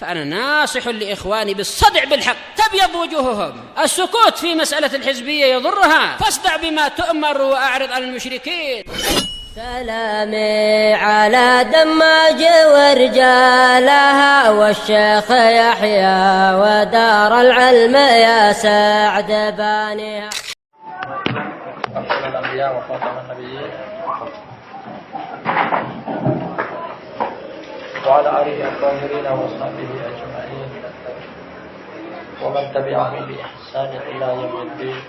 فأنا ناصح لإخواني بالصدع بالحق تبيض وجوههم. السكوت في مسألة الحزبية يضرها، فاصدع بما تؤمر وأعرض عن المشركين. سلامي على دماج ورجالها والشيخ يحيى ودار العلم يا سعد بانيها. أفضل الأنبياء وخاتم النبيين وعلى آله الطاهرين وصحبه أجمعين ومن تبعهم بإحسان إلى يوم الدين.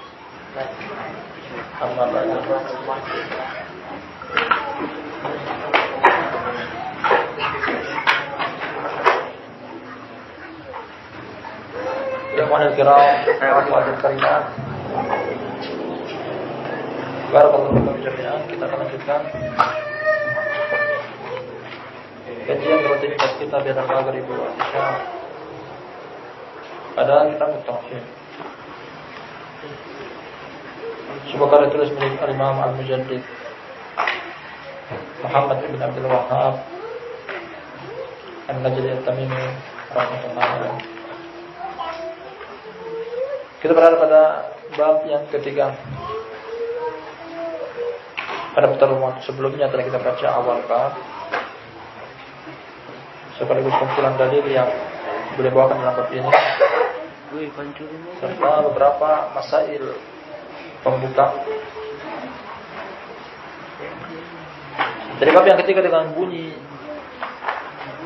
أما بعد. Ikhwanul kiram, akhwatul karimat, barakallahu fikum jami'an. Kita akan lanjutkan kajian rutinitas kita biasa maghrib wa isya pada kitab tauhid. Sebuah karya tulis milik Imam Al-Mujaddid Muhammad bin Abdul Wahhab An-Najdi At-Tamimi rahimahullah alaih. Kita berada pada bab yang ketiga. Pada pertemuan sebelumnya telah kita baca awal bab sekaligus kumpulan dalil yang boleh bawakan dalam bab ini serta beberapa masail pembuka. Dari bab yang ketiga dengan bunyi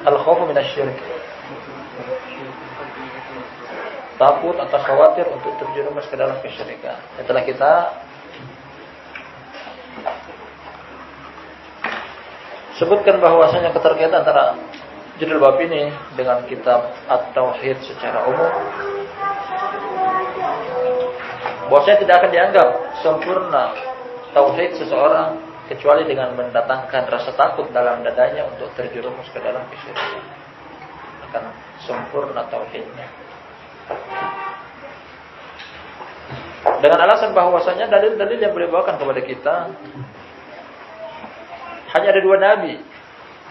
al-khawfu minasy-syirk, takut atau khawatir untuk terjerumus ke dalam kesyirikan. Setelah kita sebutkan bahwasanya keterkaitan antara judul bab ini dengan kitab At-Tauhid secara umum, bahwasanya tidak akan dianggap sempurna tauhid seseorang kecuali dengan mendatangkan rasa takut dalam dadanya untuk terjerumus ke dalam kesyirikan. Akan sempurna tauhidnya. Dengan alasan bahwasanya dalil-dalil yang boleh bawakan kepada kita hanya ada dua nabi,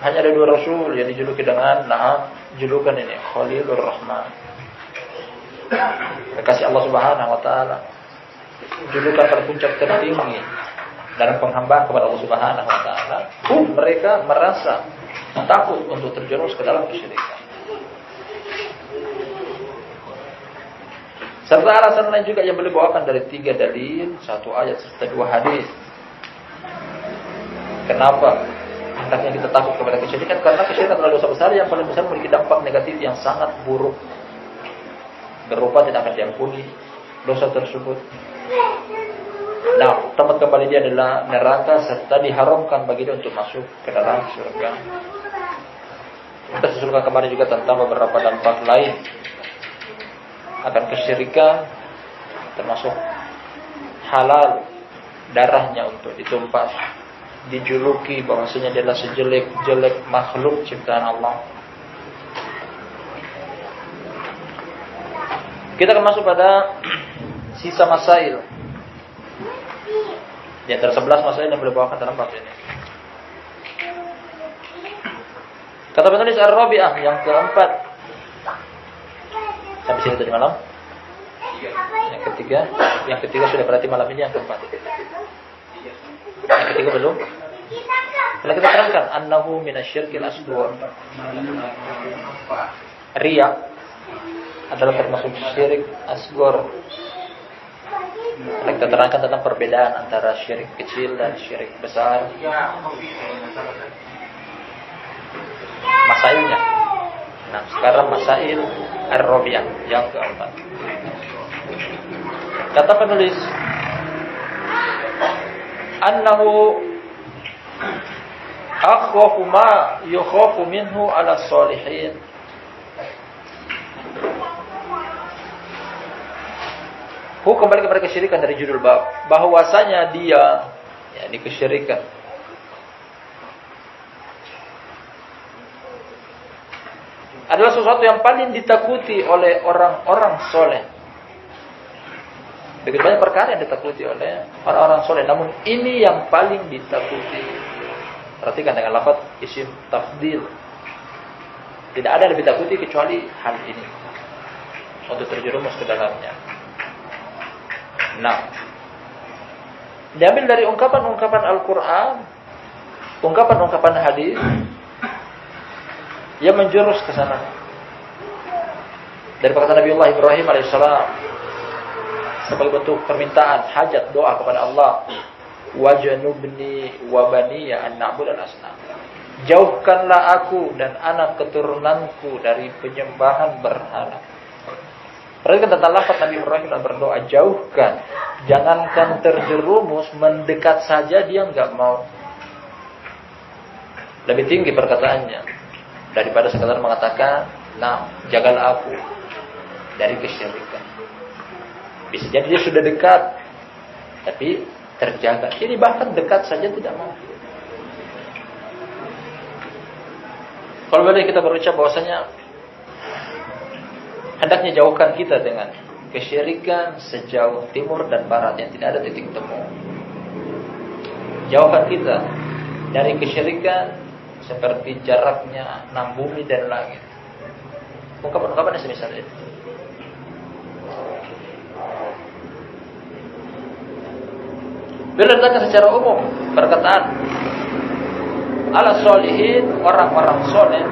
hanya ada dua rasul yang dijuluki dengan julukan ini Khalilur Rahman, kekasih Allah Subhanahu wa taala, julukan terpuncak tertinggi dalam penghambaan kepada Allah Subhanahu wa taala. Mereka merasa takut untuk terjerumus ke dalam kesyirikan. Serta alasan lain juga yang boleh bawakan dari 3 dalil, 1 ayat serta 2 hadis. Kenapa hendaknya kita takut kepada kesyirikan? Karena kesyirikan adalah dosa besar yang paling besar, memiliki dampak negatif yang sangat buruk, berupa tidak akan diampuni dosa tersebut. Nah, tempat kembali dia adalah neraka serta diharamkan bagi dia untuk masuk ke dalam surga. Kita susulkan kemarin juga tentang beberapa dampak lain akan kesyirikan, termasuk halal darahnya untuk ditumpah, dijuluki bahwasanya dia adalah sejelek-jelek makhluk ciptaan Allah. Kita akan masuk pada sisa masail. Di antara 11 masail yang boleh bawakan dalam bab ini. Kata penulis Ar-Rabi'ah yang keempat. Sampai sini tadi malam. Yang ketiga sudah, berarti malam ini yang keempat. Yang ketiga belum. Kalau kita terangkan annahu minasyirkil asghar. Riya adalah termasuk syirik asghar. Kita terangkan tentang perbedaan antara syirik kecil dan syirik besar. Masailnya. Nah, sekarang masail Ar-Rabi'ah yang keempat. Kata penulis, annahu akhwafu ma yukhafu minhu ala sholihin. Kembali kepada kesyirikan dari judul bab, bahwasanya dia yakni kesyirikan adalah sesuatu yang paling ditakuti oleh orang-orang soleh. Begitu banyak perkara yang ditakuti oleh orang-orang soleh, namun ini yang paling ditakuti. Perhatikan dengan lafaz isim tafdil. Tidak ada yang lebih takuti kecuali hal ini, untuk terjerumus ke dalamnya. Nah, diambil dari ungkapan-ungkapan Al-Quran, ungkapan-ungkapan hadis yang menjurus ke sana. Dari perkataan Nabi Allah Ibrahim alaihissalam sebagai bentuk permintaan hajat doa kepada Allah, wajnubni wa baniya an na'budal asnam. Jauhkanlah aku dan anak keturunanku dari penyembahan berhala. Perhatikan tentang lafaz Nabi Ibrahim dan berdoa, jauhkan. Jangankan terjerumus, mendekat saja dia enggak mau. Lebih tinggi perkataannya daripada sekadar mengatakan, nah, jagalah aku dari kesyirikan. Bisa jadi dia sudah dekat, tapi terjaga. Ini bahkan dekat saja tidak mau. Kalau boleh kita berucap bahwasanya hendaknya jauhkan kita dengan kesyirikan sejauh timur dan barat yang tidak ada titik temu. Jauhkan kita dari kesyirikan seperti jaraknya 6 bumi dan langit. Ungkapan-ungkapan semisal itu. Bila datang secara umum perkataan ala solihin, orang-orang soleh,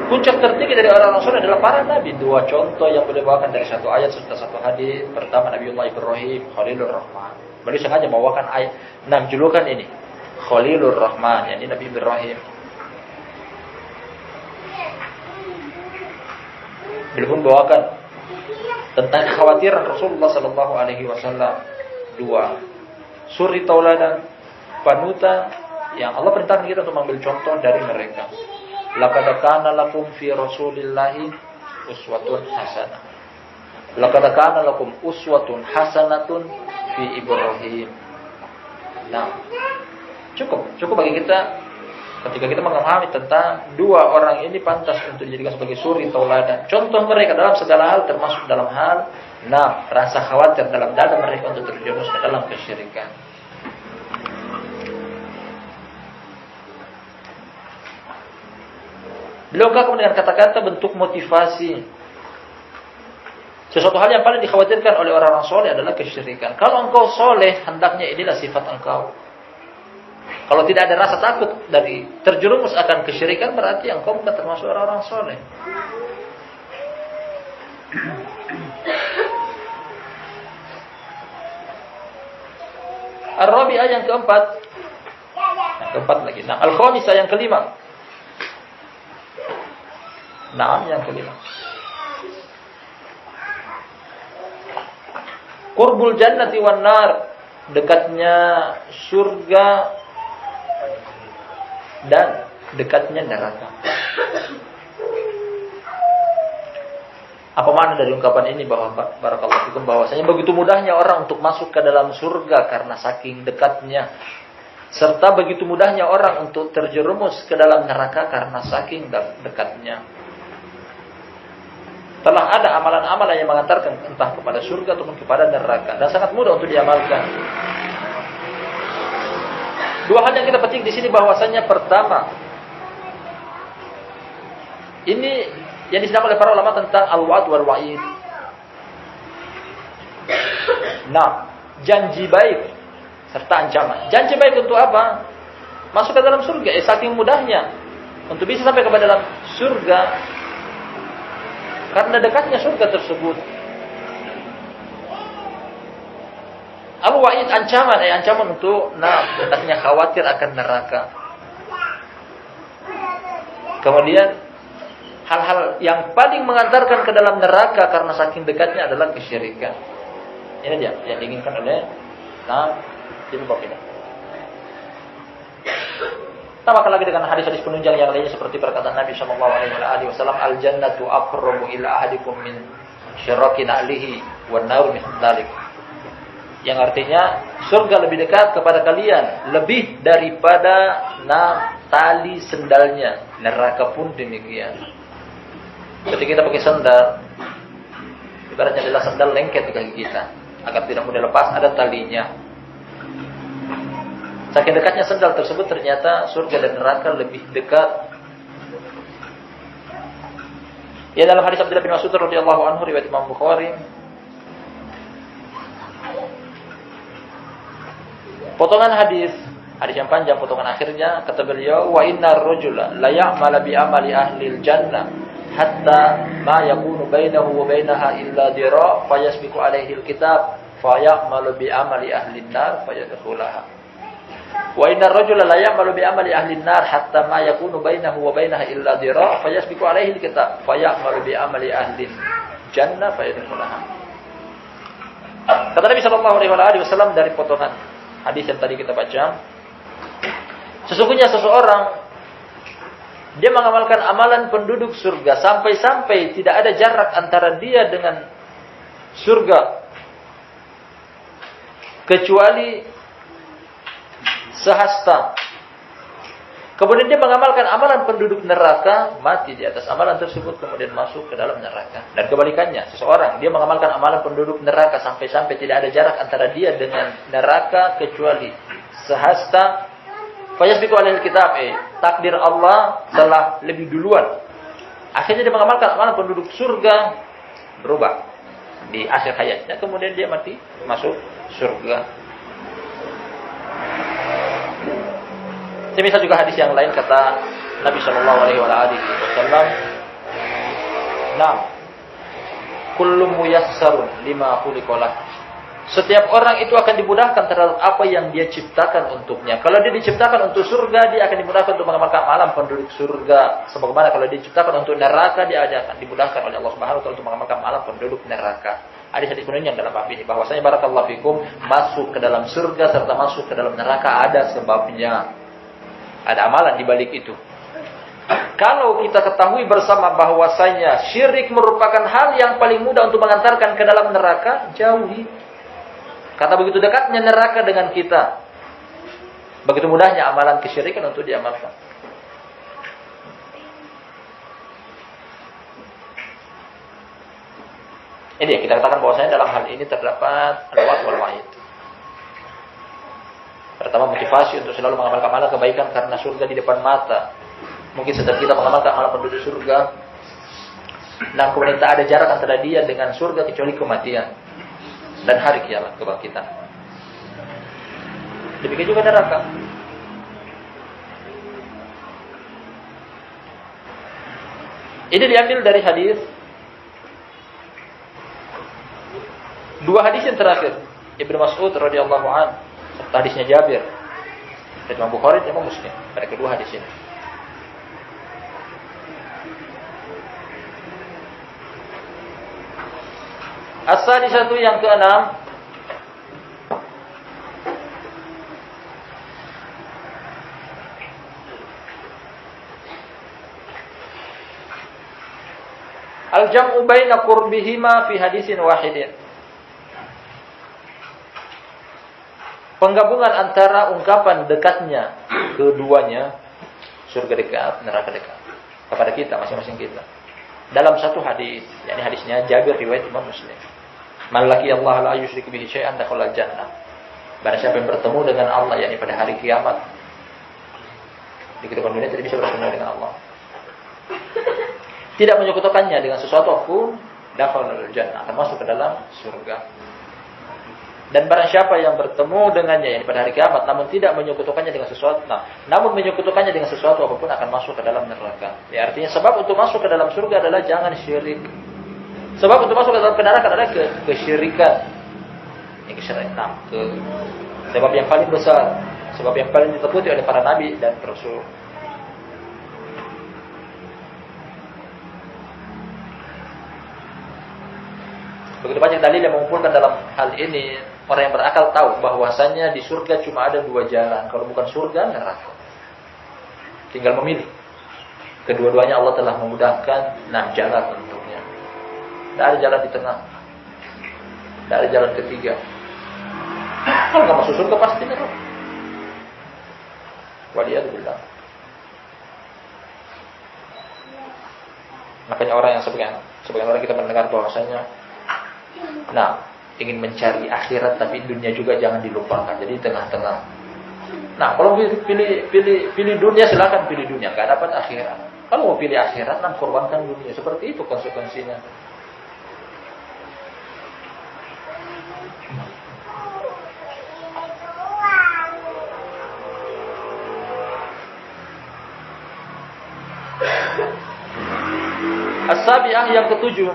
puncak tertinggi dari orang-orang soleh adalah para nabi. 2 contoh yang boleh bawakan dari 1 ayat serta 1 hadis. Pertama, Nabi Allah Ibrahim, Khalilur Rahman. Beliau sengaja membawakan ayat 6 julukan ini. Khalilur Rahman, yakni Nabi Ibrahim. Beliau pun bawakan tentang kekhawatiran Rasulullah sallallahu alaihi wasallam. 2 suri tauladan, panutan yang Allah perintahkan kita untuk mengambil contoh dari mereka. Laqad kana lakum fi Rasulillahi uswatun hasanah. Laqad kana lakum uswatun hasanatun fi Ibrahim. Nah, cukup bagi kita ketika kita memahami tentang 2 orang ini pantas untuk dijadikan sebagai suri tauladan. Contoh mereka dalam segala hal, termasuk dalam hal rasa khawatir dalam dada mereka untuk terjerumus ke dalam kesyirikan. Beliau ungkapkan dengan kata-kata bentuk motivasi. Sesuatu hal yang paling dikhawatirkan oleh orang-orang soleh adalah kesyirikan. Kalau engkau soleh, hendaknya inilah sifat engkau. Kalau tidak ada rasa takut dari terjerumus akan kesyirikan, berarti engkau bukan termasuk orang-orang soleh. Ar-Rabi'ah yang keempat. Yang keempat lagi. Nah, Al-Khamisah yang kelima. Naam yang kelima. Qurbul jannati wan nar, dekatnya surga dan dekatnya neraka. Apa makna dari ungkapan ini bahwa barakallahu fikum bahwasanya begitu mudahnya orang untuk masuk ke dalam surga karena saking dekatnya, serta begitu mudahnya orang untuk terjerumus ke dalam neraka karena saking dekatnya. Telah ada amalan-amalan yang mengantarkan entah kepada surga ataupun kepada neraka, dan sangat mudah untuk diamalkan. 2 hal yang kita petik di sini bahwasanya pertama, ini yang disebut oleh para ulama tentang al-wa'd wal wa'id. Nah, janji baik serta ancaman. Janji baik untuk apa? Masuk ke dalam surga. Saking mudahnya untuk bisa sampai kepada dalam surga karena dekatnya surga tersebut. Al-wa'id ancaman, ancaman untuk dekatnya khawatir akan neraka. Kemudian hal-hal yang paling mengantarkan ke dalam neraka karena saking dekatnya adalah kesyirikan. Ini dia yang diinginkan oleh Ibnu Baqidah. Tambahkan lagi dengan hadis-hadis penunjang yang lainnya seperti perkataan Nabi sallallahu alaihi wasallam, al-jannatu aqrabu ila ahadikum min syiraki na'lihi wan nar min dzalik. Yang artinya surga lebih dekat kepada kalian lebih daripada tali sendalnya. Neraka pun demikian. Ketika kita pakai sandal, ibaratnya adalah sandal lengket di kaki kita agar tidak mudah lepas, ada talinya. Saking dekatnya sandal tersebut, ternyata surga dan neraka lebih dekat Ya dalam hadis Abdullah bin Mas'ud radhiyallahu anhu riwayat Imam Bukhari, potongan hadis yang panjang, potongan akhirnya kata beliau, wa innar rajula la ya'malu bi amali ahli al-jannah hatta ma yakunu bainahu wa bainaha illa dira' fayasbiqu alaihi al-kitab fayamalu bi amali ahli an-nar fayadkhulaha. Wa innar rajula la ya'malu bi amali ahli an-nar hatta ma yakunu bainahu wa bainaha illa dira' fayasbiqu alaihi al-kitab fayamalu bi amali ahli jannah fayadkhulaha. Kata Nabi sallallahu alaihi wasallam dari potongan hadis yang tadi kita baca, sesungguhnya seseorang dia mengamalkan amalan penduduk surga sampai-sampai tidak ada jarak antara dia dengan surga kecuali sehasta. Kemudian dia mengamalkan amalan penduduk neraka, mati di atas amalan tersebut, kemudian masuk ke dalam neraka. Dan kebalikannya, seseorang dia mengamalkan amalan penduduk neraka sampai-sampai tidak ada jarak antara dia dengan neraka kecuali sehasta. Fayasbiqu alaihi kitab, takdir Allah telah lebih duluan. Akhirnya dia mengamalkan amalan penduduk surga, berubah di akhir hayatnya, kemudian dia mati masuk surga. Semisal juga hadis yang lain kata Nabi sallallahu alaihi wasallam, "Nam kullu muyassarun lima khuliqalah." Setiap orang itu akan dimudahkan terhadap apa yang dia ciptakan untuknya. Kalau dia diciptakan untuk surga, dia akan dimudahkan untuk mengamalkan amalan penduduk surga. Sebagaimana kalau dia diciptakan untuk neraka, dia akan dimudahkan oleh Allah Subhanahu wa taala untuk mengamalkan amalan penduduk neraka. Hadis-hadis kuning yang dalam bab ini bahwasanya barakallahu fikum, masuk ke dalam surga serta masuk ke dalam neraka ada sebabnya. Ada amalan di balik itu. Kalau kita ketahui bersama bahwasanya syirik merupakan hal yang paling mudah untuk mengantarkan ke dalam neraka, jauhi. Karena begitu dekatnya neraka dengan kita, begitu mudahnya amalan kesyirikan untuk diamalkan. Ini kita katakan bahwasanya dalam hal ini terdapat al-wa'd wal wa'id. Pertama, motivasi untuk selalu mengamalkan amalan kebaikan karena surga di depan mata. Mungkin setiap kita mengamalkan amalan penduduk surga, dan kemudian tak ada jarak antara dia dengan surga kecuali kematian dan hari kiamat, kebangkitan. Demikian juga neraka. Ini diambil dari hadis, dua hadis yang terakhir, Ibnu Mas'ud radhiyallahu anhu, hadisnya Jabir, dari Imam Bukhari dan Imam Muslim. Pada kedua hadis ini. As-sadisatu yang keenam, al-jam'u baina qurbihima fi hadisin wahidin. Penggabungan antara ungkapan dekatnya keduanya, surga dekat, neraka dekat, kepada kita masing-masing kita, dalam satu hadis, yakni hadisnya Jabir riwayat Imam Muslim. Man laqiya Allah la yusyrik bihi syai'an dakhala al-jannah. Barang siapa yang bertemu dengan Allah, yakni pada hari kiamat, di kehidupan dunia tidak bisa bersama dengan Allah, tidak menyekutukannya dengan sesuatu apapun, dakhala al-jannah, akan masuk ke dalam surga. Dan barang siapa yang bertemu dengannya, yakni pada hari kiamat, namun tidak menyekutukannya dengan sesuatu, namun menyekutukannya dengan sesuatu apapun, akan masuk ke dalam neraka. Ya, artinya sebab untuk masuk ke dalam surga adalah jangan syirik. Sebab untuk masuk ke dalam neraka adalah kesyirikan. Yang kesyirikan. Sebab yang paling besar, sebab yang paling ditakuti oleh para nabi dan rasul. Begitu banyak dalil yang mengumpulkan dalam hal ini. Orang yang berakal tahu bahwasanya di surga cuma ada dua jalan. Kalau bukan surga, neraka. Tinggal memilih. Kedua-duanya Allah telah memudahkan jalan untuknya. Tidak ada jalan di tengah. Tidak ada jalan ketiga. Kalau nggak masuk surga pasti neraka. Waliyadzubillah. Makanya orang yang sebagian orang kita mendengar bahwasanya, ingin mencari akhirat tapi dunia juga jangan dilupakan. Jadi tengah-tengah. Kalau pilih dunia, silakan pilih dunia, enggak dapat akhirat. Kalau mau pilih akhirat, nah korbankan dunia. Seperti itu konsekuensinya. As-sabi'ah yang ketujuh.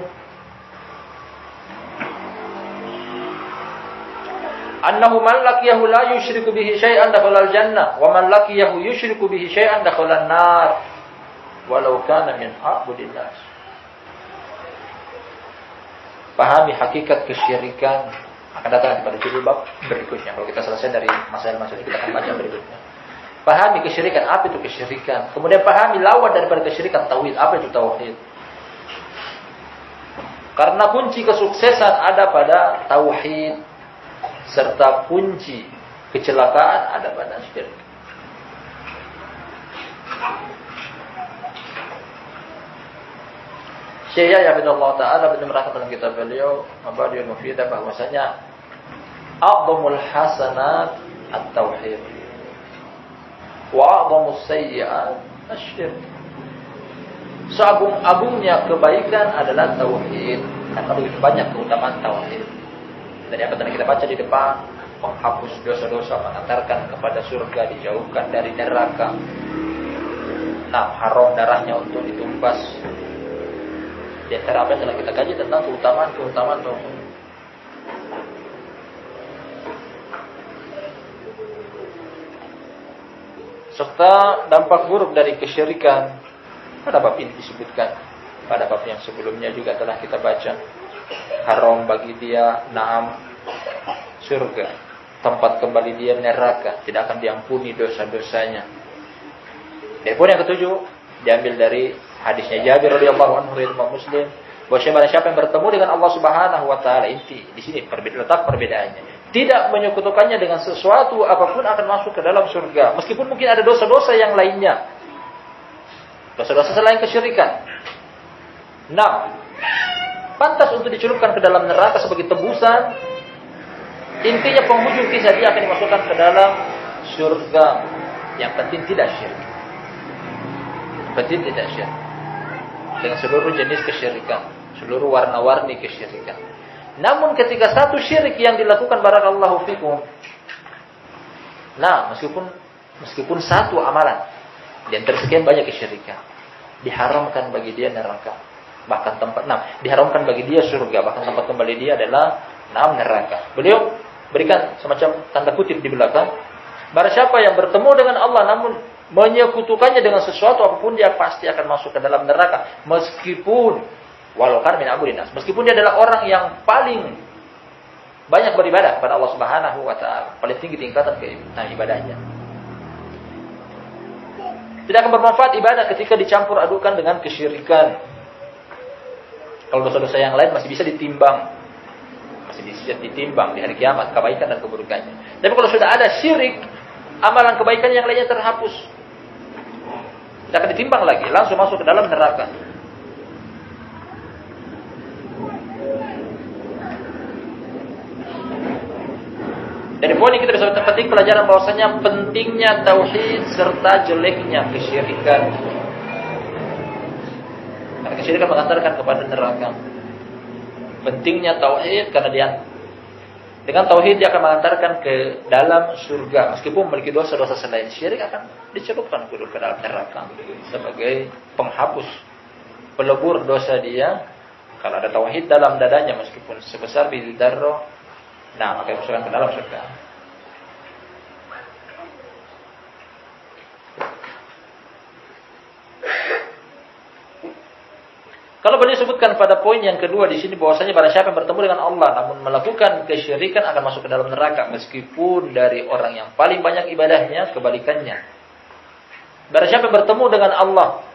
Annahu man laqiyahu la yusyriku bihi syai'an dakhala al-jannah wa man laqiyahu yusyriku bihi syai'an dakhala an-nar walau kana min a'budin nas. Pahami hakikat kesyirikan. Akan datang pada judul bab berikutnya. Kalau kita selesai dari masalah-masalah kita akan baca berikutnya. Pahami kesyirikan, apa itu kesyirikan? Kemudian pahami lawan daripada kesyirikan, tauhid. Apa itu tauhid? Karena kunci kesuksesan ada pada tauhid, serta kunci kecelakaan ada pada syirik. Syekh Yahya bin Allah Ta'ala menerangkan dalam kitab beliau Mabadiul Mufidah bahwasanya a'dhamul hasanat at-tauhid wa a'dhamus sayyi'at asy-syirk. Seagung-agungnya kebaikan adalah tauhid, karena begitu banyak keutamaan tauhid. Dari apa tadi kita baca di depan, menghapus dosa-dosa, mengantarkan kepada surga, dijauhkan dari neraka. Nah, haram darahnya untuk ditumbas. Di antara apa yang telah kita kaji tentang keutamaan tauhid. Serta dampak buruk dari kesyirikan. Pada bab ini disebutkan. Pada bab yang sebelumnya juga telah kita baca. Haram bagi dia naam surga. Tempat kembali dia neraka. Tidak akan diampuni dosa-dosanya. Dan poin yang ketujuh diambil dari hadisnya Jabir radhiyallahu anhu riwayat Muslim, bahwa siapa yang bertemu dengan Allah Subhanahu wa taala, inti di sini letak perbedaannya. Tidak menyekutukannya dengan sesuatu apapun akan masuk ke dalam surga, meskipun mungkin ada dosa-dosa yang lainnya. Dosa-dosa selain kesyirikan. Nah, pantas untuk dicelupkan ke dalam neraka sebagai tebusan. Intinya penghujung kisah dia akan dimasukkan ke dalam surga. Yang penting tidak syirik. Penting tidak syirik. Dengan seluruh jenis kesyirikan, seluruh warna-warni kesyirikan. Namun ketika satu syirik yang dilakukan barakallahu fikum. Nah, meskipun satu amalan di antara sekian banyak kesyirikan, diharamkan bagi dia neraka. Bahkan diharamkan bagi dia surga, bahkan tempat kembali dia adalah neraka. Beliau berikan semacam tanda kutip di belakang. Barang siapa yang bertemu dengan Allah namun menyekutukannya dengan sesuatu apapun, dia pasti akan masuk ke dalam neraka, meskipun walau kan min abudin nas, meskipun dia adalah orang yang paling banyak beribadah kepada Allah Subhanahu wa taala, paling tinggi tingkatan ibadahnya. Tidak akan bermanfaat ibadah ketika dicampur adukan dengan kesyirikan. Kalau dosa-dosa yang lain masih bisa ditimbang. Masih bisa ditimbang di hari kiamat kebaikan dan keburukannya. Tapi kalau sudah ada syirik, amalan kebaikan yang lainnya terhapus. Tidak akan ditimbang lagi, langsung masuk ke dalam neraka. Dari poin ini kita bisa petik pelajaran bahwasanya pentingnya tauhid serta jeleknya kesyirikan. Karena kesyirikan mengantarkan kepada neraka. Pentingnya tauhid karena dengan tauhid dia akan mengantarkan ke dalam surga. Meskipun memiliki dosa-dosa selain syirik akan dicelupkan ke dalam neraka sebagai penghapus, pelebur dosa dia. Kalau ada tauhid dalam dadanya meskipun sebesar biji darah, akan dimasukkan ke dalam surga. Kalau boleh sebutkan pada poin yang kedua di sini bahwasanya barang siapa yang bertemu dengan Allah namun melakukan kesyirikan akan masuk ke dalam neraka meskipun dari orang yang paling banyak ibadahnya, kebalikannya. Barang siapa yang bertemu dengan Allah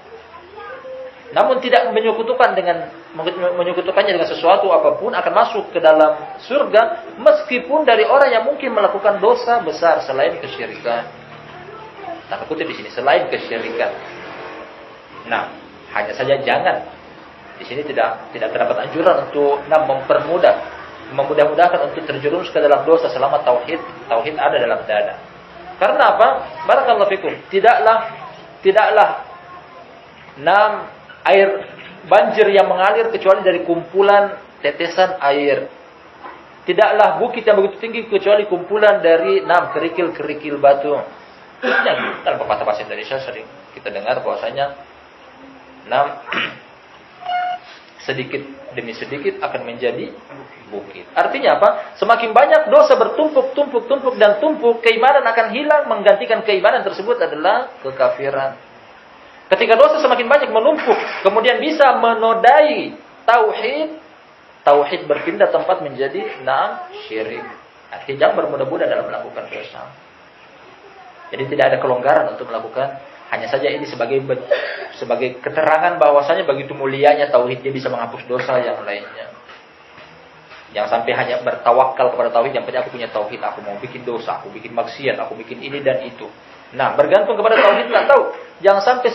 namun tidak menyekutukannya dengan sesuatu apapun akan masuk ke dalam surga meskipun dari orang yang mungkin melakukan dosa besar selain kesyirikan. Tanda kutip di sini selain kesyirikan. Nah, hanya saja jangan di sini tidak terdapat anjuran untuk memudahkan untuk terjerumus ke dalam dosa selama tauhid ada dalam dada. Karena apa? Barakallahu fikum. Tidaklah air banjir yang mengalir kecuali dari kumpulan tetesan air. Tidaklah bukit yang begitu tinggi kecuali kumpulan dari kerikil-kerikil batu. Yang dalam pepatah bahasa Indonesia sering kita dengar bahwasanya sedikit demi sedikit akan menjadi bukit. Artinya apa? Semakin banyak dosa bertumpuk dan tumpuk, keimanan akan hilang. Menggantikan keimanan tersebut adalah kekafiran. Ketika dosa semakin banyak menumpuk, kemudian bisa menodai tauhid berpindah tempat menjadi syirik. Artinya jangan bermudah-mudah dalam melakukan dosa. Jadi tidak ada kelonggaran untuk melakukan. Hanya saja ini sebagai keterangan bahwasanya begitu mulianya tauhid, dia bisa menghapus dosa yang lainnya. Yang sampai hanya bertawakal kepada tauhid, yang penting aku punya tauhid, aku mau bikin dosa, aku bikin maksiat, aku bikin ini dan itu. Bergantung kepada tauhid enggak tahu. Jangan sampai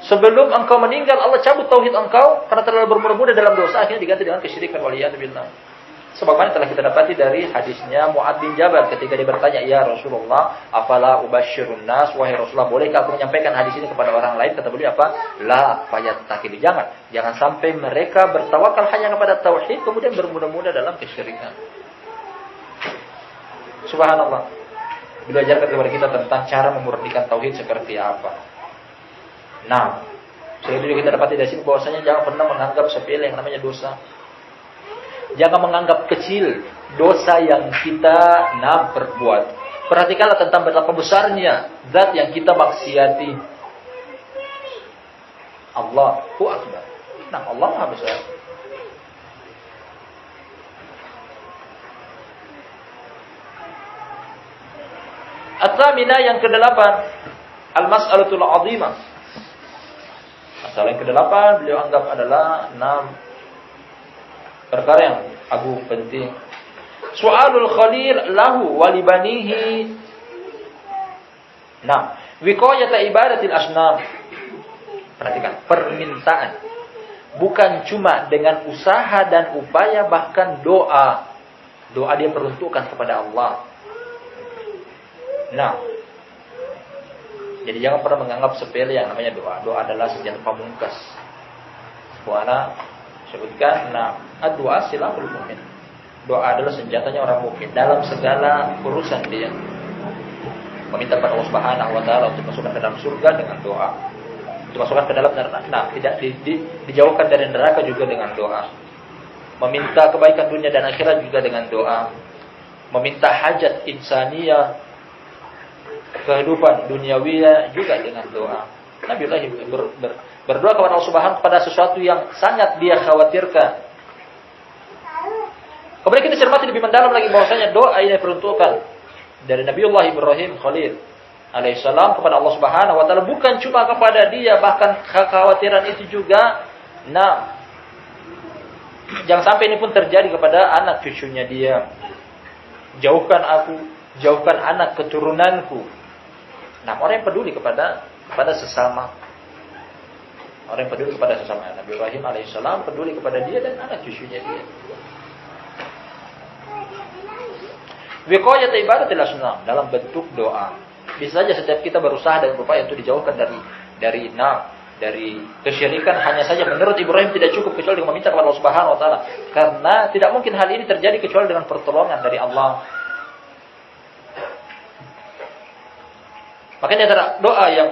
sebelum engkau meninggal Allah cabut tauhid engkau karena terlalu bermudah-mudah dalam dosa, akhirnya diganti dengan kesyirikan, waliyadzubillah. Sebagaimana telah kita dapati dari hadisnya Mu'adz bin Jabal ketika dia bertanya, "Ya Rasulullah, afala ubasyirun nas?" Wahai Rasulullah, bolehkah aku menyampaikan hadis ini kepada orang lain? Kata beliau apa? La fayattaqilu. Jangan sampai mereka bertawakal hanya kepada tauhid kemudian bermudah-mudah dalam kesyirikan. Subhanallah. Beliau ajarkan kepada kita tentang cara memurnikan tauhid seperti apa. Sehingga juga kita dapati dari sini bahwasanya jangan pernah menganggap sepele yang namanya dosa. Jangan menganggap kecil dosa yang kita perbuat. Perhatikanlah tentang betapa besarnya zat yang kita maksiati. Allahu Akbar. Allah Maha Besar. At-thamina yang ke-8, al-mas'alatul 'azimah. Masalah yang ke-8 beliau anggap adalah 6 perkara yang agung penting. Su'alul khalil lahu walibanihi. Wiqayata ibadatil asnam. Perhatikan, permintaan. Bukan cuma dengan usaha dan upaya, bahkan doa. Doa dia peruntukkan kepada Allah. Jadi jangan pernah menganggap sepele yang namanya doa. Doa adalah senjata pamungkas. Buana sebutkan, doa silahul mu'min. Doa adalah senjatanya orang mukmin dalam segala urusan dia. Meminta kepada Allah Subhanahu wa taala untuk masukkan ke dalam surga dengan doa. Untuk masukkan ke dalam neraka, tidak dijauhkan dari neraka juga dengan doa. Meminta kebaikan dunia dan akhirat juga dengan doa. Meminta hajat insaniyah, kehidupan duniawiya juga dengan doa. Nabi berdoa kepada Allah Subhanahu pada sesuatu yang sangat dia khawatirkan. Kemudian kita cermati lebih mendalam lagi bahwasanya doa ini peruntukan dari Nabiullah Ibrahim Khalil alaihissalam kepada Allah Subhanahu wa taala, bukan cuma kepada dia, bahkan kekhawatiran itu juga jangan sampai ini pun terjadi kepada anak cucunya dia. Jauhkan aku, jauhkan anak keturunanku. Orang yang peduli kepada sesama. Orang yang peduli kepada sesama. Nabi Ibrahim alaihissalam peduli kepada dia dan anak cucunya dia. Wiqayat ibadatil asnam dalam bentuk doa. Bisa saja setiap kita berusaha dan berupaya untuk dijauhkan dari kesyirikan, hanya saja menurut Ibrahim tidak cukup kecuali dengan meminta kepada Allah Subhanahu wa taala. Karena tidak mungkin hal ini terjadi kecuali dengan pertolongan dari Allah. Makanya ada doa yang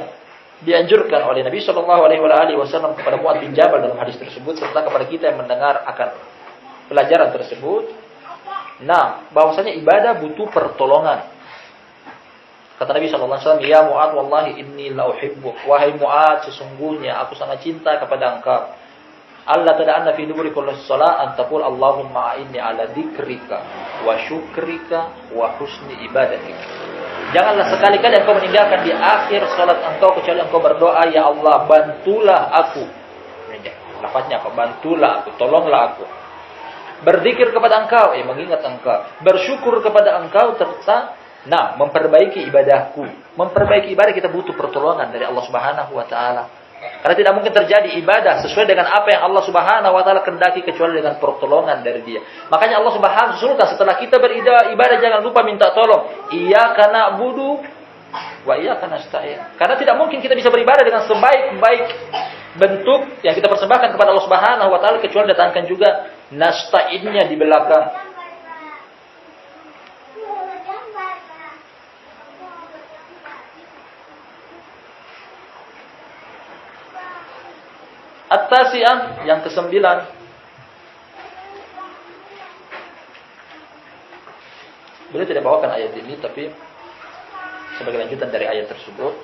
dianjurkan oleh Nabi sallallahu alaihi wasallam kepada Mu'adz bin Jabal dalam hadis tersebut, serta kepada kita yang mendengar akan pelajaran tersebut. Bahwasanya ibadah butuh pertolongan. Kata Nabi sallallahu alaihi wasallam, "Ya Mu'adz, wallahi inni la uhibbuk." Wahai Mu'adz, sesungguhnya aku sangat cinta kepada engkau. Allah tada'anna fi duburi kulli shalah an taqul Allahumma a'inni ala dzikrika wa syukrika wa husni ibadatik. Janganlah sekali-kali engkau meninggalkan di akhir salat engkau kecuali engkau berdoa, "Ya Allah, bantulah aku." Lafaznya apa? Bantulah aku, tolonglah aku. Berzikir kepada engkau, mengingat engkau. Bersyukur kepada engkau serta memperbaiki ibadahku. Memperbaiki ibadah kita butuh pertolongan dari Allah Subhanahu wa taala. Karena tidak mungkin terjadi ibadah sesuai dengan apa yang Allah Subhanahu wa taala kehendaki kecuali dengan pertolongan dari Dia. Makanya Allah Subhanahu wa taala setelah kita beribadah jangan lupa minta tolong. Iyyaka na'budu wa iyyaka nasta'in. Karena tidak mungkin kita bisa beribadah dengan sebaik-baik bentuk yang kita persembahkan kepada Allah Subhanahu wa taala kecuali datangkan juga nasta'innya di belakang. At-tasi'ah yang ke-9. Beliau tidak bawakan ayat ini tapi sebagai lanjutan dari ayat tersebut.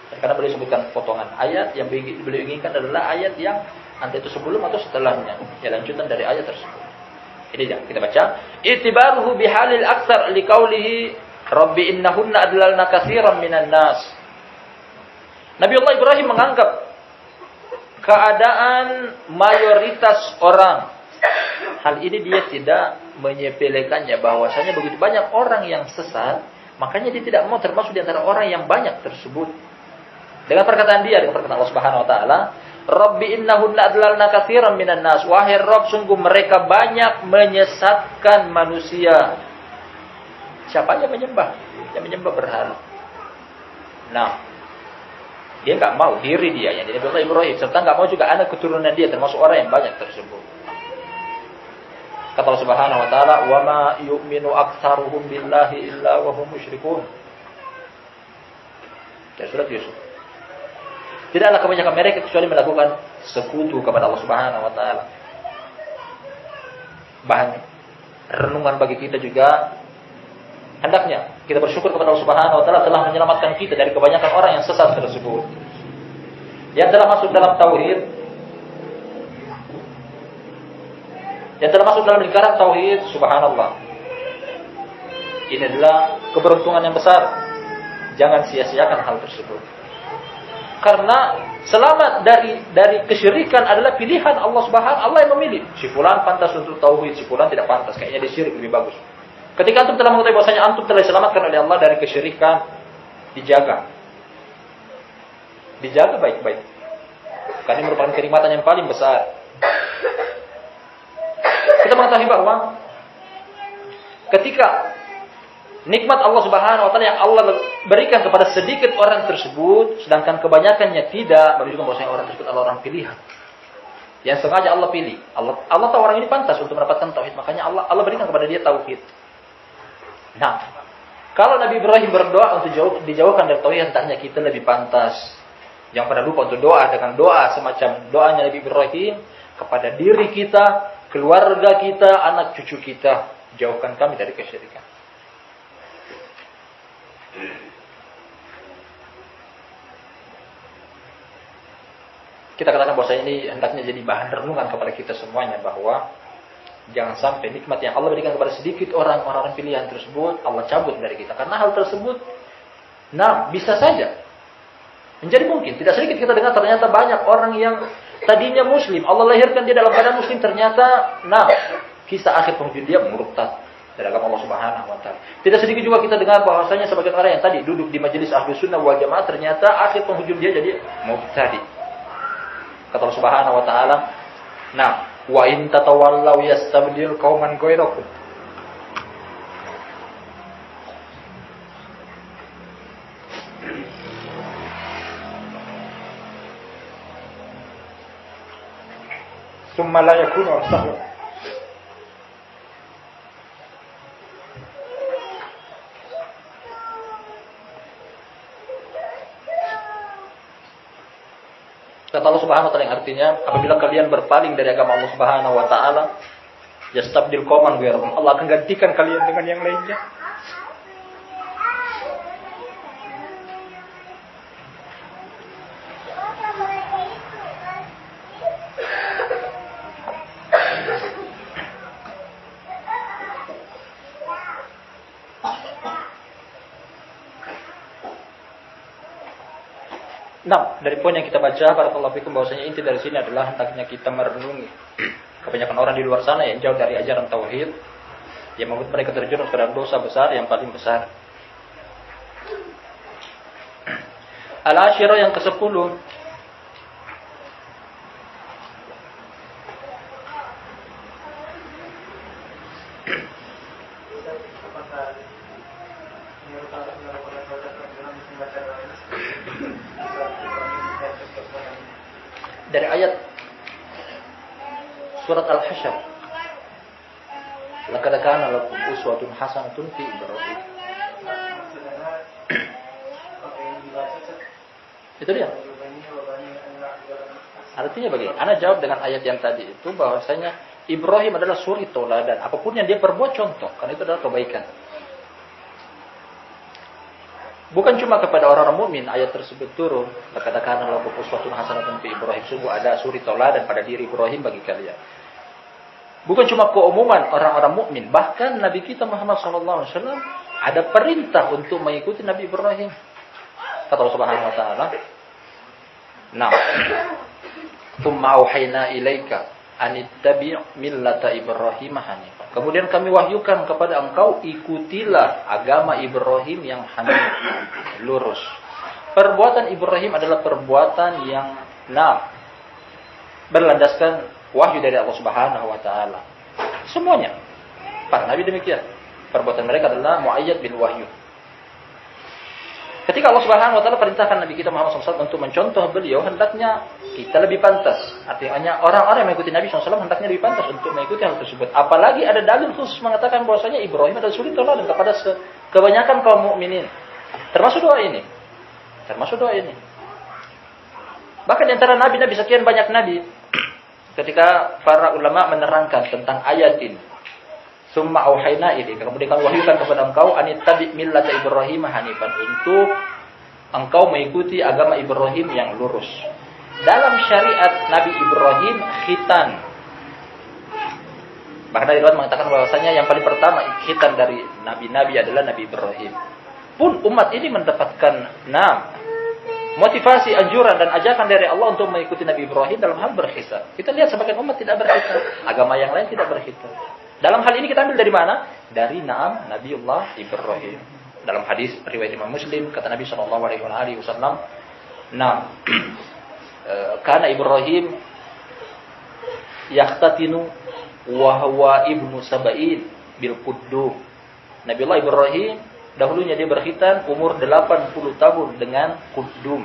Karena beliau sebutkan potongan ayat yang beliau inginkan adalah ayat yang antara itu sebelum atau setelahnya, ya lanjutan dari ayat tersebut. Ini yang kita baca. Itibaruhu bihalil aktsar liqaulihi rabbi innahunna adlalna katsiran minan nas. Nabi Allah Ibrahim menganggap keadaan mayoritas orang. Hal ini dia tidak menyepelekannya bahwasanya begitu banyak orang yang sesat, makanya dia tidak mau termasuk di antara orang yang banyak tersebut. Dengan perkataan dia, dengan perkataan Allah Subhanahu wa taala, Rabbi innahunna adlalna katsiran minan nas. Wahai Rabb, sungguh mereka banyak menyesatkan manusia. Siapa yang menyembah? Yang menyembah berhala. Nah, dia enggak mau diri dia yang Nabi Allah Ibrahim serta enggak mau juga anak keturunan dia termasuk orang yang banyak tersebut. Kata Allah Subhanahu wa taala, "Wa ma yu'minu aktsaruhum billahi illa wa hum musyrikun." Ya, surat Yusuf. Tidaklah kebanyakan mereka kecuali melakukan sekutu kepada Allah Subhanahu wa taala. Bahan renungan bagi kita juga hendaknya kita bersyukur kepada Allah Subhanahu wa taala telah menyelamatkan kita dari kebanyakan orang yang sesat tersebut. Yang telah masuk dalam tauhid, yang telah masuk dalam lingkaran tauhid, subhanallah. Ini adalah keberuntungan yang besar. Jangan sia-siakan hal tersebut. Karena selamat dari kesyirikan adalah pilihan Allah Subhanahu Allah yang memilih. Si fulan pantas untuk tauhid, si fulan tidak pantas. Kayaknya disyirik lebih bagus. Ketika antum telah mengetahui bahwasanya antum telah diselamatkan oleh Allah dari kesyirikan, dijaga. Dijaga baik-baik. Karena ini merupakan kenikmatan yang paling besar. Kita mengetahui bahwa ketika nikmat Allah Subhanahu wa taala yang Allah berikan kepada sedikit orang tersebut, sedangkan kebanyakannya tidak, menunjukkan bahwasanya orang tersebut adalah orang pilihan. Yang sengaja Allah pilih. Allah tahu orang ini pantas untuk mendapatkan tauhid, makanya Allah berikan kepada dia tauhid. Nah, kalau Nabi Ibrahim berdoa untuk dijauhkan dari tauhid, hendaknya kita lebih pantas. Jangan pada lupa untuk doa dengan doa semacam doanya Nabi Ibrahim kepada diri kita, keluarga kita, anak cucu kita, jauhkan kami dari kesyirikan. Kita katakan bahwa ini hendaknya jadi bahan renungan kepada kita semuanya bahwa jangan sampai nikmat yang Allah berikan kepada sedikit orang-orang pilihan tersebut Allah cabut dari kita. Karena hal tersebut, bisa saja menjadi mungkin. Tidak sedikit kita dengar ternyata banyak orang yang tadinya Muslim, Allah lahirkan dia dalam keadaan Muslim, ternyata kisah akhir penghujung dia murtad dari agama Allah Subhanahu wa taala. Tidak sedikit juga kita dengar bahwasanya sebagian orang yang tadi duduk di majelis Ahlus Sunnah wal Jamaah ternyata akhir penghujung dia jadi mubtadi. Kata Allah Subhanahu wa taala, wa in tatawallaw yastabdil qauman ghayrakum. Tsumma la yakunu amsalukum. Kata Allah Subhanahu wa taala yang artinya apabila kalian berpaling dari agama Allah Subhanahu wa taala, yastabdil qauman ghayrakum. Allah akan gantikan kalian dengan yang lainnya. Dari poin yang kita baca, barakallahu fikum, bahwasanya inti dari sini adalah hendaknya kita merenungi kebanyakan orang di luar sana yang jauh dari ajaran tauhid, yang membuat mereka terjerumus ke dalam dosa besar yang paling besar. Al-Asyirah yang ke-10. dari ayat surat Al-Hasyr. Laqad kana lakum uswatun hasanatun fi Ibrahim. Itu dia. Artinya bagaimana? Ana jawab dengan ayat yang tadi itu bahwasanya Ibrahim adalah suri tauladan. Apapun yang dia perbuat contoh, karena itu adalah kebaikan. Bukan cuma kepada orang-orang mukmin ayat tersebut turun, katakan lakum uswatun hasanatun fi Ibrahim, sungguh ada suri tauladan pada diri Ibrahim bagi kalian. Bukan cuma keumuman orang-orang mukmin, bahkan Nabi kita Muhammad SAW ada perintah untuk mengikuti Nabi Ibrahim. Kata Allah Subhanahu wa taala, "Nah, tsumma auhayna ilaika anittabi' millata Ibrahim hanifan." Kemudian kami wahyukan kepada engkau, ikutilah agama Ibrahim yang hanif, lurus. Perbuatan Ibrahim adalah perbuatan yang berlandaskan wahyu dari Allah Subhanahu wa taala. Semuanya. Para nabi demikian. Perbuatan mereka adalah muayyad bil wahyu. Ketika Allah Subhanahu wa taala perintahkan Nabi kita Muhammad SAW untuk mencontoh beliau, hendaknya kita lebih pantas. Artinya orang-orang yang mengikuti Nabi SAW hendaknya lebih pantas untuk mengikuti hal tersebut. Apalagi ada dalil khusus mengatakan bahwasanya Ibrahim adalah suri tauladan kepada kebanyakan kaum mukminin. Termasuk doa ini. Bahkan di antara nabi-nabi, sekian banyak nabi, ketika para ulama menerangkan tentang ayat ini, summa auhayna ilaika, kemudian kami wahyukan kepada engkau anittabi' millata Ibrahim hanifan, untuk engkau mengikuti agama Ibrahim yang lurus. Dalam syariat Nabi Ibrahim khitan. Bahkan dari riwayat mengatakan bahwasanya yang paling pertama khitan dari nabi-nabi adalah Nabi Ibrahim. Pun umat ini mendapatkan motivasi, anjuran dan ajakan dari Allah untuk mengikuti Nabi Ibrahim dalam hal berkhitan. Kita lihat sebagian umat tidak berkhitan, agama yang lain tidak berkhitan. Dalam hal ini kita ambil dari mana? Dari Nabiullah Ibrahim. Dalam hadis riwayat Imam Muslim, kata Nabi SAW, kana Ibrahim yahtatinu wa huwa ibnu sab'in bil quddum. Nabiullah Ibrahim dahulunya dia berkhitan umur 80 tahun dengan kuddum.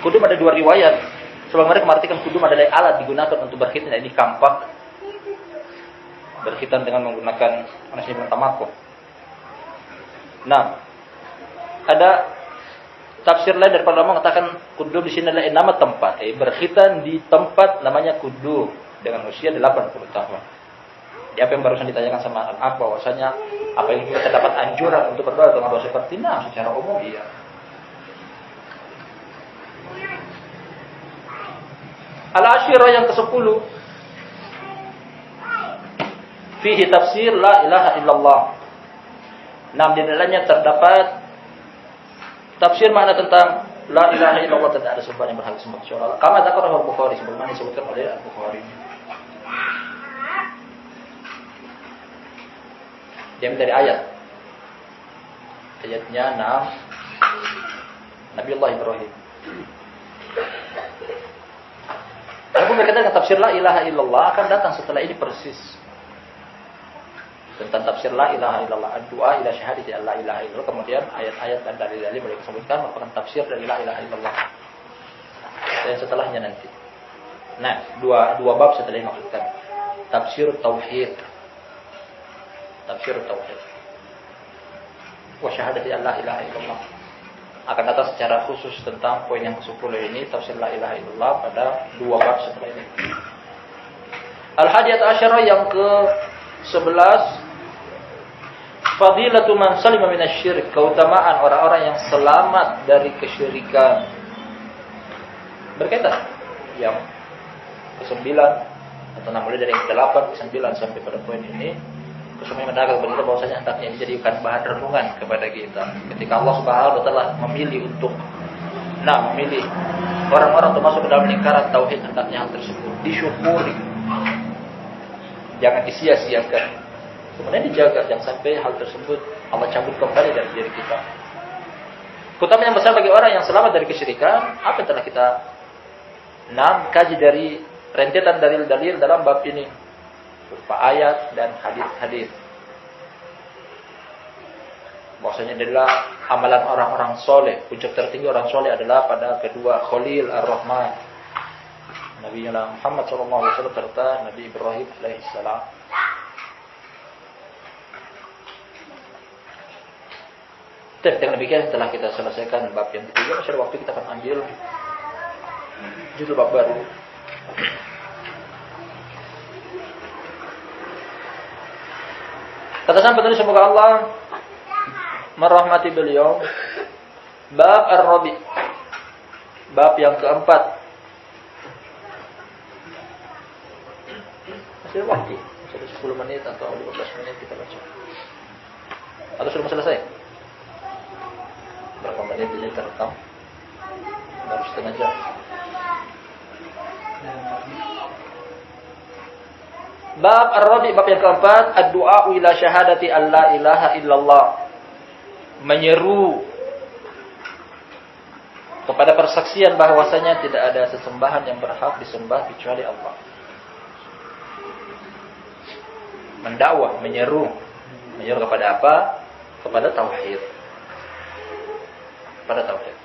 Kuddum ada dua riwayat. Sebab mereka mengartikan kuddum adalah alat digunakan untuk berkhitan, ini kampak. Berkhitan dengan menggunakan tamako. Ada tafsir lain dari para ulama mengatakan kuddum di sini adalah nama tempat. Berkhitan di tempat namanya kuddum dengan usia 80 tahun. Apa yang barusan ditanyakan sama Al-Ab, bahwasanya apa yang kita dapat anjuran untuk berdoa dengan doa seperti secara umum iya. Al-Asyirah yang ke-10, fihi tafsir la ilaha illallah. Di dalamnya terdapat tafsir makna tentang la ilaha illallah, tidak ada sembahan yang berhak disembah kecuali Allah. Kama dzakarahu Al-Bukhari, sebagaimana disebutkan oleh Al-Bukhari. Diambil dari ayatnya 6 Nabiullah Ibrahim. Adapun berkaitan dengan tafsir la ilaha illallah akan datang setelah ini persis. Tentang tafsir la ilaha illallah, ad-du'a ila syahadati la ilaha illallah, kemudian ayat-ayat dan dalil-dalil mereka sebutkan merupakan tafsir dari la ilaha illallah. Dan setelahnya nanti. Dua bab setelah ini maksudkan tafsir tauhid. Tafsir tauhid wa syahadati la ilaha illallah akan datang secara khusus tentang poin yang ke-10 ini, tafsir la ilaha illallah, pada dua bab setelah ini. Al-hadiyat asyarah yang ke-11, fadilatu man salima minasyirik, keutamaan orang-orang yang selamat dari kesyirikan. Berkaitan yang ke-9 atau mulai dari yang ke-8 ke-9 sampai pada poin ini, kesemuanya mendapat kepada kita bahwasanya hendaknya ini dijadikan bahan renungan kepada kita. Ketika Allah Subhanahu wa taala memilih untuk memilih orang-orang untuk masuk ke dalam lingkaran tauhid, hendaknya hal tersebut disyukuri. Jangan disia-siakan. Kemudian dijaga jangan sampai hal tersebut Allah cabut kembali dari diri kita. Keutamaan yang besar bagi orang yang selamat dari kesyirikan, apa yang telah kita kaji dari rentetan dalil-dalil dalam bab ini, berupa ayat dan hadis-hadis. Bahwasanya adalah amalan orang-orang soleh. Puncak tertinggi orang soleh adalah pada kedua Khalil Ar-Rahman. Nabi Muhammad SAW serta Nabi Ibrahim alaihissalam. Dengan demikian setelah kita selesaikan bab yang ketiga, masih ada waktu kita akan ambil judul bab baru. Kata sang penulis, semoga Allah merahmati beliau, bab Ar-Rabi, bab yang keempat. Masih ada waktu, masih ada 10 menit atau 15 menit kita baca. Atau sudah selesai? Berapa menit ini terekam? Baru setengah jam. Bab Ar-Rabi, bab yang keempat, ad-du'a ila syahadati an la ilaha illallah. Menyeru kepada persaksian bahwasanya tidak ada sesembahan yang berhak disembah kecuali Allah. Mendakwah, menyeru kepada apa? Kepada tauhid. Pada tauhid.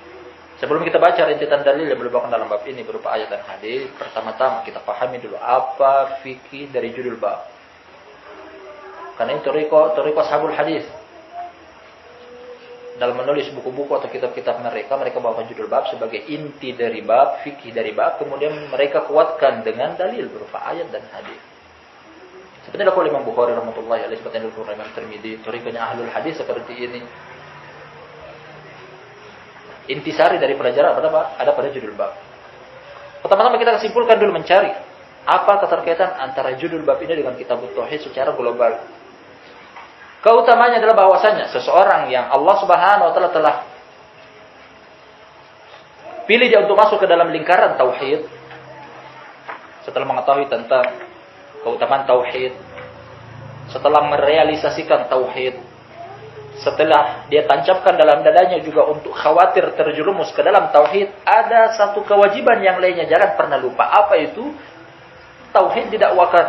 Sebelum kita baca rintisan dalil yang dibawakan dalam bab ini berupa ayat dan hadis, pertama-tama kita pahami dulu apa fikih dari judul bab. Karena ini tariqah ashabul hadis. Dalam menulis buku-buku atau kitab-kitab mereka bawakan judul bab sebagai inti dari bab, fikih dari bab, kemudian mereka kuatkan dengan dalil berupa ayat dan hadis. Seperti dilakukan Imam Bukhari rahmatullahi alaihi, seperti dilakukan Imam Tirmidzi, tariqahnya ahlul hadis seperti ini. Intisari dari pelajaran ada pada judul bab. Pertama-tama kita simpulkan dulu, mencari apa keterkaitan antara judul bab ini dengan kitab tauhid secara global. Keutamanya adalah bahwasanya seseorang yang Allah Subhanahu wa taala telah pilih dia untuk masuk ke dalam lingkaran tauhid, setelah mengetahui tentang keutamaan tauhid, setelah merealisasikan tauhid, setelah dia tancapkan dalam dadanya juga untuk khawatir terjerumus ke dalam tauhid, ada satu kewajiban yang lainnya, jangan pernah lupa. Apa itu? Tauhid didakwakan.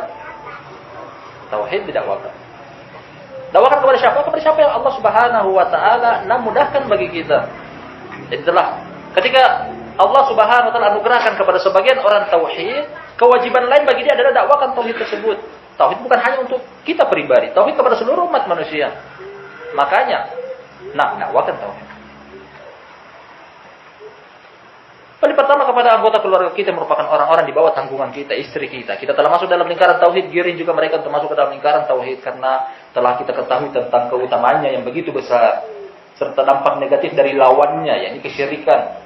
Tauhid didakwakan. Dakwakan kepada siapa? Kepada siapa yang Allah Subhanahu wa taala mudahkan bagi kita. Jadi ketika Allah Subhanahu wa taala anugerahkan kepada sebagian orang tauhid, kewajiban lain bagi dia adalah dakwakan tauhid tersebut. Tauhid bukan hanya untuk kita pribadi, tauhid kepada seluruh umat manusia. Makanya, dakwakan tauhid. Paling pertama kepada anggota keluarga kita merupakan orang-orang di bawah tanggungan kita, istri kita. Kita telah masuk dalam lingkaran tauhid, giring juga mereka untuk masuk ke dalam lingkaran tauhid karena telah kita ketahui tentang keutamaannya yang begitu besar serta dampak negatif dari lawannya, yakni kesyirikan.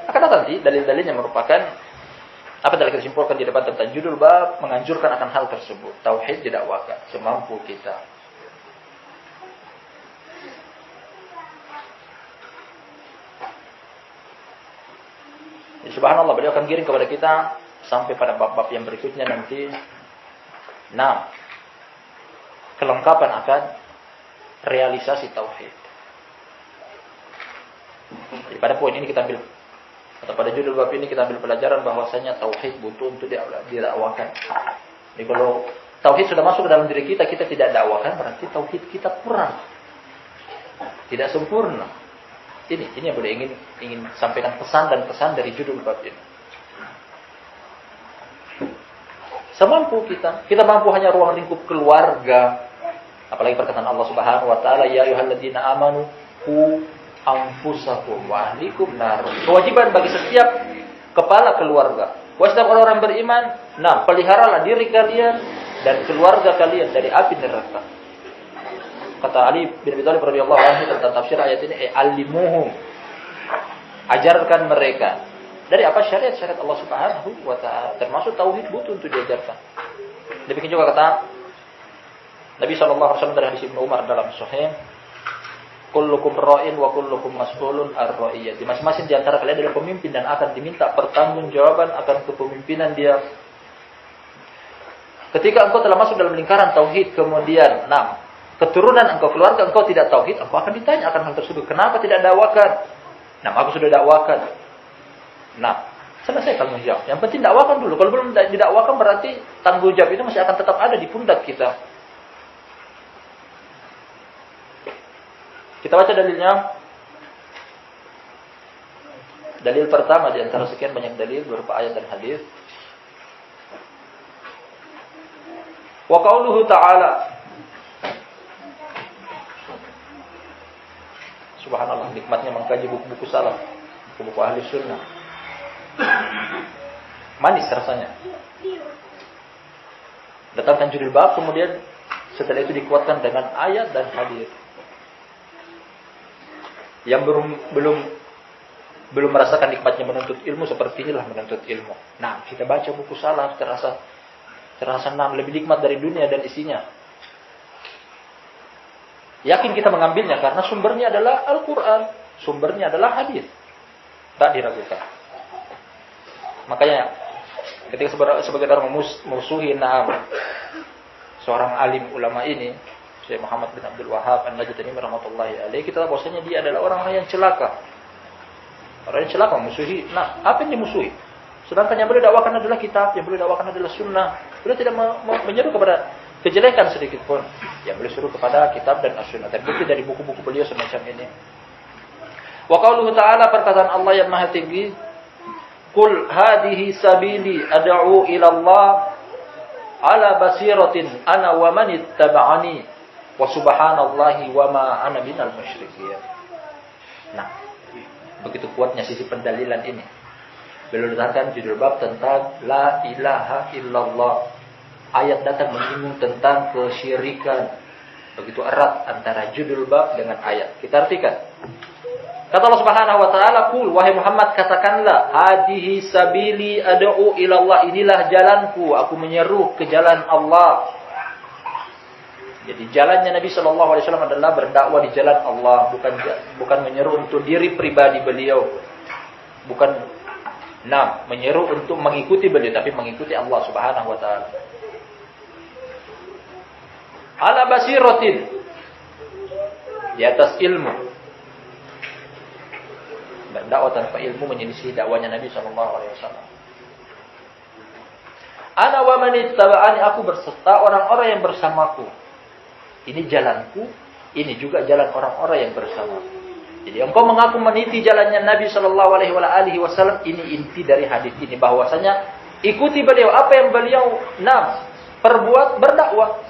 Akan nanti dalil-dalilnya merupakan apa yang kita simpulkan di depan tentang judul bab menganjurkan akan hal tersebut. Tauhid didakwakan semampu kita. Ya, subhanallah, beliau akan giring kepada kita sampai pada bab-bab yang berikutnya nanti. Kelengkapan akan realisasi tauhid. Jadi pada poin ini kita ambil, atau pada judul bab ini kita ambil pelajaran bahwasanya tauhid butuh untuk didakwakan. Jadi kalau tauhid sudah masuk ke dalam diri kita, kita tidak dakwakan, berarti tauhid kita kurang, tidak sempurna. Ini yang boleh ingin sampaikan pesan dan pesan dari judul bab ini. Semampu kita mampu hanya ruang lingkup keluarga. Apalagi perkataan Allah Subhanahu wa taala, ya ayyuhalladzina amanu qu anfusakum wa ahlikum nar. Kewajiban bagi setiap kepala keluarga. Wahai setiap orang beriman, peliharalah diri kalian dan keluarga kalian dari api neraka. Kata Ali bin Abi Thalib radhiyallahu anhu tentang tafsir ayat ini, alimuhum, ajarkan mereka. Dari apa? Syariat Allah Subhanahu wa taala, termasuk tauhid butuh untuk diajarkan. Demikian juga kata Nabi sallallahu alaihi wasallam dari hadis Ibnu Umar dalam Sahih, kullukum ra'in wa kullukum mas'ulun ar-ra'iyyati. Masing-masing di antara kalian adalah pemimpin dan akan diminta pertanggungjawaban akan kepemimpinan dia. Ketika engkau telah masuk dalam lingkaran tauhid, kemudian keturunan engkau, keluarga engkau tidak tauhid, engkau akan ditanya akan hal tersebut. Kenapa tidak dakwakan? Aku sudah dakwakan. Selesai tanggung jawab. Yang penting dakwakan dulu. Kalau belum didakwakan berarti tanggung jawab itu masih akan tetap ada di pundak kita. Kita baca dalilnya. Dalil pertama di antara sekian banyak dalil berupa ayat dan hadis. Wa qauluhu ta'ala. Subhanallah, nikmatnya mengkaji buku-buku salaf, buku-buku ahli sunnah. Manis rasanya. Datangkan judul bab, kemudian setelah itu dikuatkan dengan ayat dan hadis. Yang belum merasakan nikmatnya menuntut ilmu, seperti inilah menuntut ilmu. Nah, kita baca buku salaf terasa lebih nikmat dari dunia dan isinya. Yakin kita mengambilnya karena sumbernya adalah Al-Quran, sumbernya adalah hadis, tak diragukan. Makanya ketika sebagian orang memusuhi seorang alim ulama ini, Syekh Muhammad bin Abdul Wahhab An-Najdani rahmatullahi alaihi, kita tahu bahwasanya dia adalah orang yang celaka. Orang yang celaka memusuhi. Nah, apa yang dimusuhi? Sedangkan yang boleh dakwakan adalah kitab, yang boleh dakwakan adalah sunnah. Beliau tidak menyeru kepada kejelekan sedikit pun. Yang boleh suruh kepada kitab dan as-sunnah. Terbukti dari buku-buku beliau semacam ini. Wa qauluhu ta'ala, perkataan Allah yang maha tinggi, Qul hadihi sabili ad'u ila Allah ala basiratin ana wa man ittaba'ani wa subhanallahi wa ma ana minal musyrikin. Nah, begitu kuatnya sisi pendalilan ini. Beliau datangkan judul bab tentang la ilaha illallah. Ayat datang menyinggung tentang kesyirikan. Begitu erat antara judul bab dengan ayat. Kita artikan. Kata Allah Subhanahu wa taala, "Qul wahai Muhammad, katakanlah, hadihi sabili ad'u ila Allah, inilah jalanku, aku menyeru ke jalan Allah." Jadi jalannya Nabi sallallahu alaihi wasallam adalah berdakwah di jalan Allah, bukan menyeru untuk diri pribadi beliau. Bukan menyeru untuk mengikuti beliau, tapi mengikuti Allah Subhanahu wa taala. Ala basiratin, di atas ilmu. Dakwah tanpa ilmu menyelisih dakwanya Nabi sallallahu alaihi wasallam. Ana wa man ittaba'ani, aku berserta orang-orang yang bersamaku. Ini jalanku, ini juga jalan orang-orang yang bersamaku. Jadi engkau mengaku meniti jalannya Nabi sallallahu alaihi wasallam, ini inti dari hadis ini, bahwasanya ikuti beliau, apa yang beliau perbuat, berdakwah.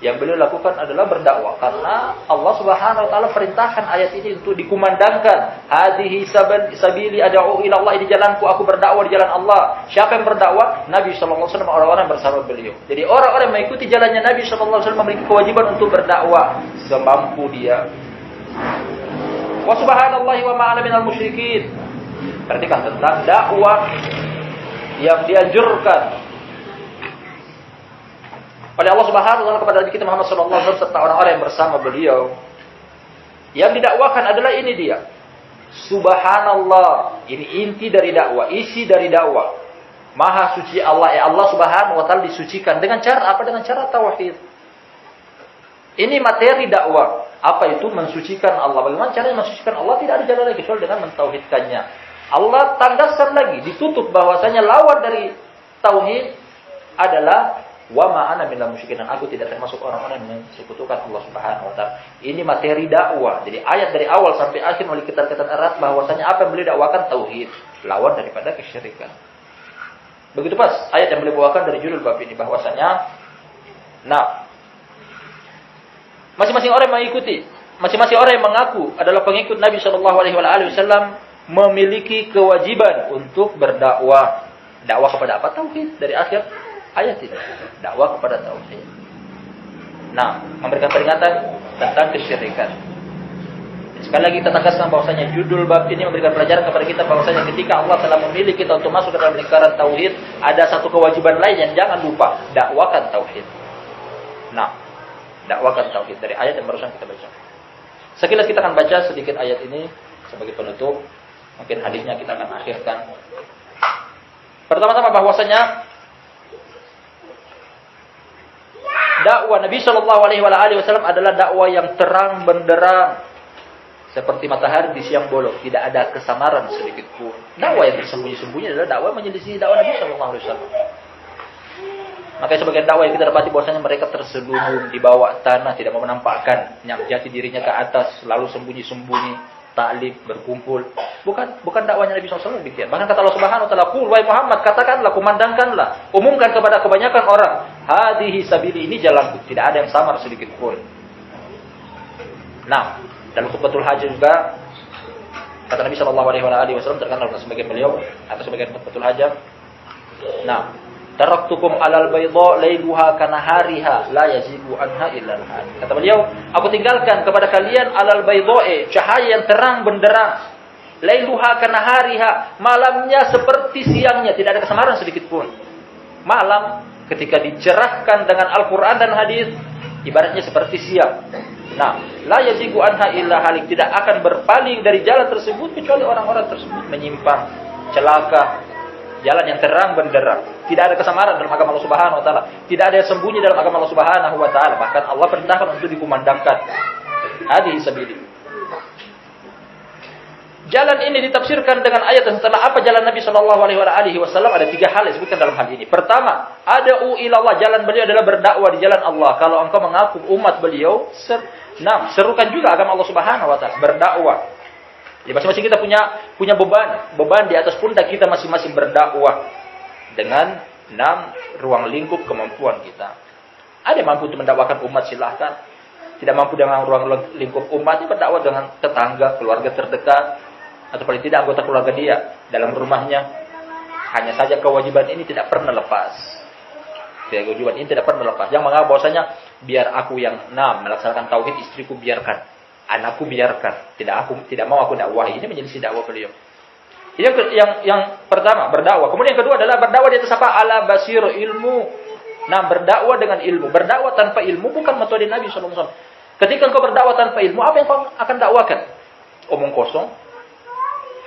Yang beliau lakukan adalah berdakwah, karena Allah Subhanahu wa taala perintahkan ayat ini untuk dikumandangkan. Hadihi sabili ad'u ila Allah, ini jalanku, aku berdakwah di jalan Allah. Siapa yang berdakwah? Nabi sallallahu alaihi wasallam, orang-orang bersama beliau. Jadi orang-orang yang mengikuti jalannya Nabi sallallahu alaihi wasallam memiliki kewajiban untuk berdakwah semampu dia. Wa subhanallahi wa ma ana minal musyrikin. Perhatikan tentang dakwah yang dianjurkan oleh Allah Subhanahu wa taala kepada Nabi kita Muhammad sallallahu alaihi wasallam serta orang-orang yang bersama beliau. Yang didakwakan adalah ini dia. Subhanallah, ini inti dari dakwah, isi dari dakwah. Maha suci Allah, Allah Subhanahu wa taala disucikan dengan cara apa? Dengan cara tauhid. Ini materi dakwah. Apa itu mensucikan Allah? Bagaimana caranya mensucikan Allah? Tidak ada jalan lain kecuali dengan mentauhidkannya. Allah tandaskan lagi, ditutup bahwasanya lawan dari tauhid adalah wa ma ana minal musyrikin, aku tidak termasuk orang-orang yang mensekutukan Allah Subhanahu wa taala. Ini materi dakwah. Jadi ayat dari awal sampai akhir memiliki keterkaitan erat bahwasanya apa yang beliau dakwakan tauhid, lawan daripada kesyirikan. Begitu pas ayat yang beliau bawakan dari judul bab ini bahwasanya masing-masing orang yang mengikuti, masing-masing orang yang mengaku adalah pengikut Nabi sallallahu alaihi wasallam memiliki kewajiban untuk berdakwah. Dakwah kepada apa? Tauhid. Dari akhir ayat ini, dakwah kepada tauhid. Memberikan peringatan tentang kesyirikan. Sekali lagi kita tegaskan bahwasanya judul bab ini memberikan pelajaran kepada kita bahwasanya ketika Allah telah memilih kita untuk masuk ke dalam lingkaran tauhid, ada satu kewajiban lain yang jangan lupa, dakwakan tauhid. Dakwakan tauhid dari ayat yang barusan kita baca. Sekilas kita akan baca sedikit ayat ini sebagai penutup. Mungkin hadisnya kita akan akhirkan. Pertama-tama bahwasanya dakwah Nabi Shallallahu Alaihi Wasallam adalah dakwah yang terang benderang, seperti matahari di siang bolong, tidak ada kesamaran sedikit pun. Dakwah yang tersembunyi-sembunyi adalah dakwah menyelisih dakwah Nabi Shallallahu Alaihi Wasallam. Makanya sebagian dakwah yang kita dapati bahwasanya mereka terselubung di bawah tanah, tidak mau menampakkan yang jati dirinya ke atas, selalu sembunyi-sembunyi. ta'lim, berkumpul. Bukan dakwahnya Nabi SAW demikian. Bahkan kata Allah Subhanahu wa taala, "Qul wahai Muhammad, katakanlah, kumandangkanlah, umumkan kepada kebanyakan orang, hadhihi sabili, ini jalanku, tidak ada yang samar sedikit pun." Nah, dalam khutbatul hajah juga kata Nabi SAW terkenal sebagian beliau atau sebagian khutbatul hajah. Nah, taraktukum alal bayda lailuha kanahariha la yazigu anha illa al-hal. Kata beliau, aku tinggalkan kepada kalian alal bayda, cahaya yang terang benderang. Lailuha kanahariha, malamnya seperti siangnya, tidak ada kesamaran sedikit pun. Malam ketika dicerahkan dengan Al-Qur'an dan hadis, ibaratnya seperti siang. Nah, la yazigu anha illa halik, tidak akan berpaling dari jalan tersebut kecuali orang-orang tersebut menyimpang, celaka. Jalan yang terang benderang. Tidak ada kesamaran dalam agama Allah Subhanahu wa taala. Tidak ada yang sembunyi dalam agama Allah Subhanahu wa taala. Bahkan Allah perintahkan untuk dikumandangkan. Hadhihi sabili. Jalan ini ditafsirkan dengan ayat dan setelah apa jalan Nabi sallallahu alaihi wasallam, ada 3 hal disebutkan dalam hal ini. Pertama, ada'u ilallah, jalan beliau adalah berdakwah di jalan Allah. Kalau engkau mengaku umat beliau, serukan juga agama Allah Subhanahu wa taala, berdakwah. Ya, masing-masing kita punya beban di atas pundak kita masing-masing berdakwah dengan 6 ruang lingkup kemampuan kita. Ada yang mampu untuk mendakwakan umat, silahkan. Tidak mampu dengan ruang lingkup umat, berdakwah dengan tetangga, keluarga terdekat, atau paling tidak anggota keluarga dia dalam rumahnya. Hanya saja kewajiban ini tidak pernah lepas. Kewajiban ini tidak pernah lepas. Yang menganggap bahwasanya biar aku yang melaksanakan tauhid, istriku biarkan, anakku biarkan, tidak mau aku dakwahi. Ini menjadi dakwah beliau. Yang pertama berdakwah. Kemudian yang kedua adalah berdakwah di atas apa? Ala basir, ilmu. Nah, berdakwah dengan ilmu. Berdakwah tanpa ilmu bukan metode Nabi SAW. Ketika engkau berdakwah tanpa ilmu, apa yang kau akan dakwakan? Omong kosong,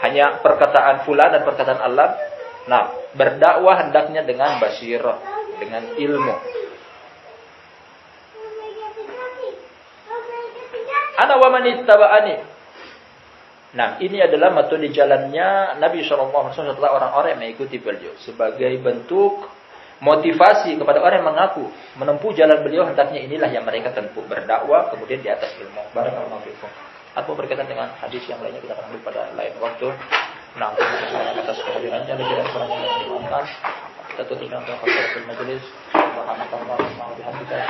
hanya perkataan fulan dan perkataan Allah. Nah, berdakwah hendaknya dengan basirah, dengan ilmu. Ana wa man ittaba'ani. Nah, ini adalah metode jalannya Nabi SAW setelah orang-orang yang mengikuti beliau. Sebagai bentuk motivasi kepada orang yang mengaku menempuh jalan beliau, hendaknya inilah yang mereka tempuh, berdakwah kemudian di atas ilmu. Barakallahu fiikum. Atau berkaitan dengan hadis yang lainnya kita akan ambil pada lain waktu. Nah, terima kasih atas kehadirannya dan tidak kurangnya yang dimaafkan. Kita tutup dengan kafaratul majelis. Subhanallah wa bihamdihi.